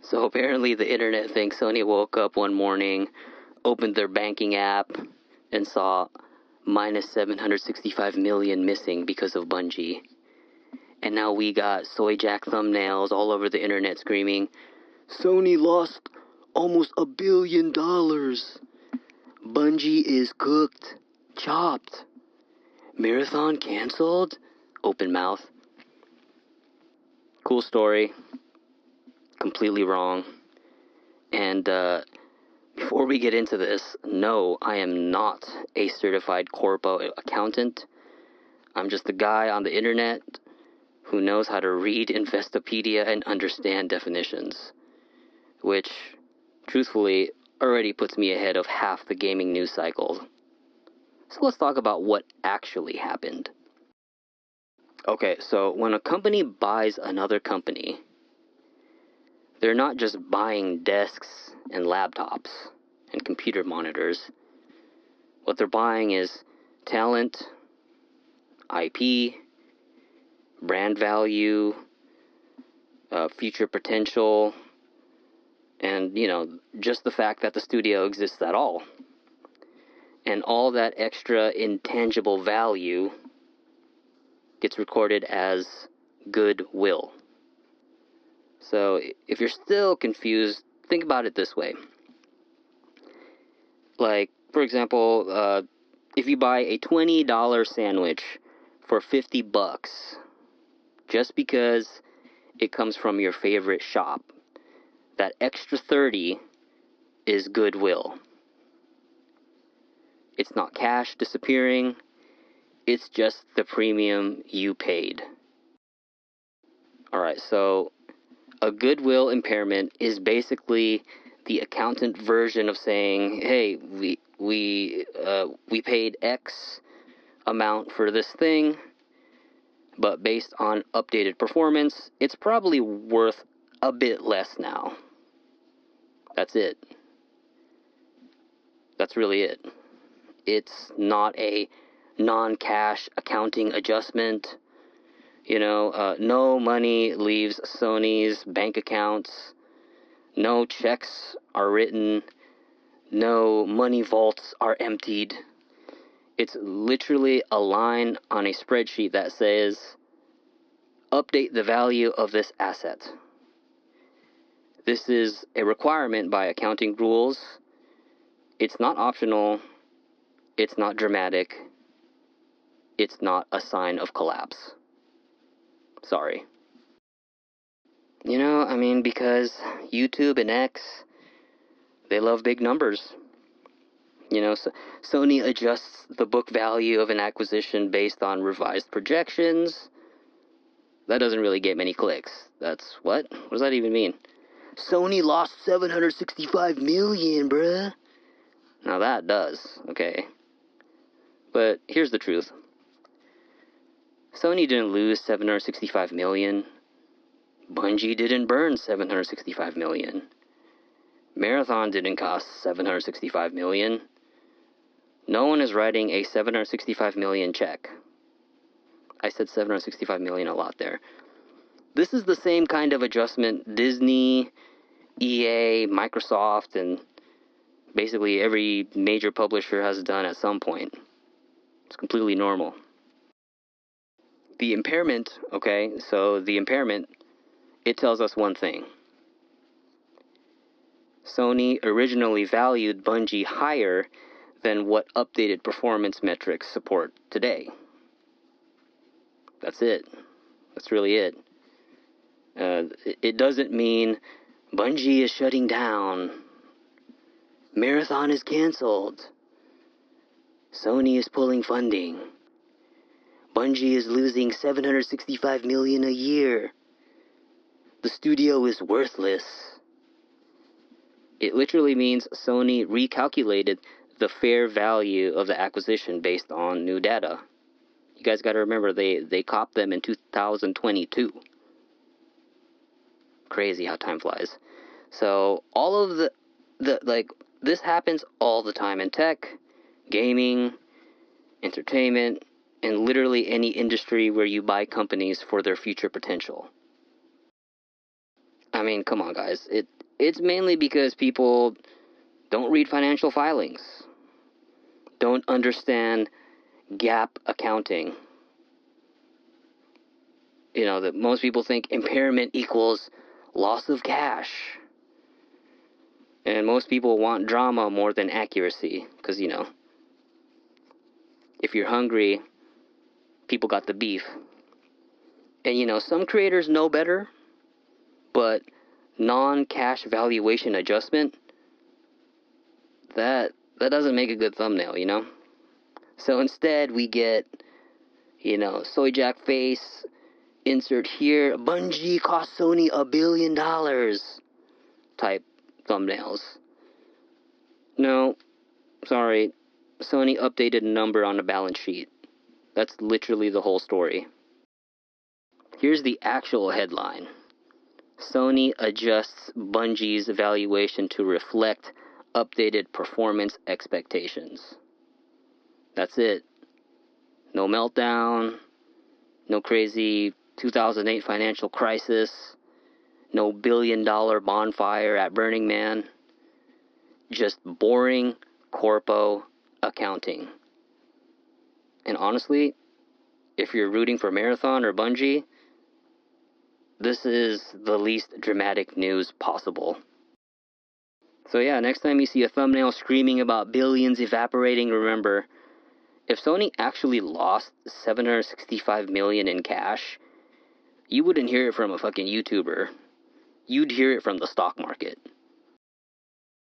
So apparently the internet thinks Sony woke up one morning, opened their banking app, and saw minus 765 million missing because of Bungie. And now we got soy jack thumbnails all over the internet screaming, Sony lost almost $1 billion. Bungie is cooked, chopped. Marathon canceled? Open mouth. Cool story. Completely wrong. And before we get into this, no, I am not a certified corpo accountant. I'm just a guy on the internet who knows how to read Investopedia and understand definitions, which, truthfully, already puts me ahead of half the gaming news cycle. So let's talk about what actually happened. Okay, so when a company buys another company, they're not just buying desks and laptops and computer monitors. What they're buying is talent, IP, brand value, future potential, and, just the fact that the studio exists at all. And all that extra intangible value gets recorded as goodwill. So if you're still confused, think about it this way. Like, for example, if you buy a $20 sandwich for $50, just because it comes from your favorite shop, that extra 30 is goodwill. It's not cash disappearing. It's just the premium you paid. Alright, so a goodwill impairment is basically the accountant version of saying, hey, we paid X amount for this thing, but based on updated performance, it's probably worth a bit less now. That's it. That's really it. It's not a non-cash accounting adjustment. No money leaves Sony's bank accounts. No checks are written. No money vaults are emptied. It's literally a line on a spreadsheet that says, update the value of this asset. This is a requirement by accounting rules. It's not optional. It's not dramatic. It's not a sign of collapse. Sorry. Because YouTube and X, they love big numbers. So Sony adjusts the book value of an acquisition based on revised projections. That doesn't really get many clicks. That's what? What does that even mean? Sony lost $765 million, bruh. Now that does, okay. But here's the truth. Sony didn't lose $765 million. Bungie didn't burn $765 million. Marathon didn't cost $765 million. No one is writing a $765 million check. I said $765 million a lot there. This is the same kind of adjustment Disney, EA, Microsoft, and basically every major publisher has done at some point. It's completely normal. The impairment, it tells us one thing. Sony originally valued Bungie higher than what updated performance metrics support today. That's it. That's really it. It doesn't mean Bungie is shutting down. Marathon is canceled. Sony is pulling funding. Bungie is losing $765 million a year. The studio is worthless. It literally means Sony recalculated the fair value of the acquisition based on new data. You guys got to remember, they copped them in 2022. Crazy how time flies. So all of this happens all the time in tech, gaming, entertainment, and literally any industry where you buy companies for their future potential. I mean, come on, guys. It's mainly because people don't read financial filings, don't understand GAAP accounting. That most people think impairment equals loss of cash. And most people want drama more than accuracy. Because, if you're hungry, people got the beef. And, some creators know better, but non-cash valuation adjustment, that doesn't make a good thumbnail. So instead we get, soy jack face, insert here, Bungie cost Sony $1 billion type thumbnails. No, sorry, Sony updated a number on the balance sheet. That's literally the whole story. Here's the actual headline. Sony adjusts Bungie's valuation to reflect updated performance expectations. That's it. No meltdown, no crazy 2008 financial crisis, no $1 billion bonfire at Burning Man. Just boring corpo accounting. And honestly, if you're rooting for Marathon or Bungie, this is the least dramatic news possible. So yeah, next time you see a thumbnail screaming about billions evaporating, remember, if Sony actually lost $765 million in cash, you wouldn't hear it from a fucking YouTuber. You'd hear it from the stock market.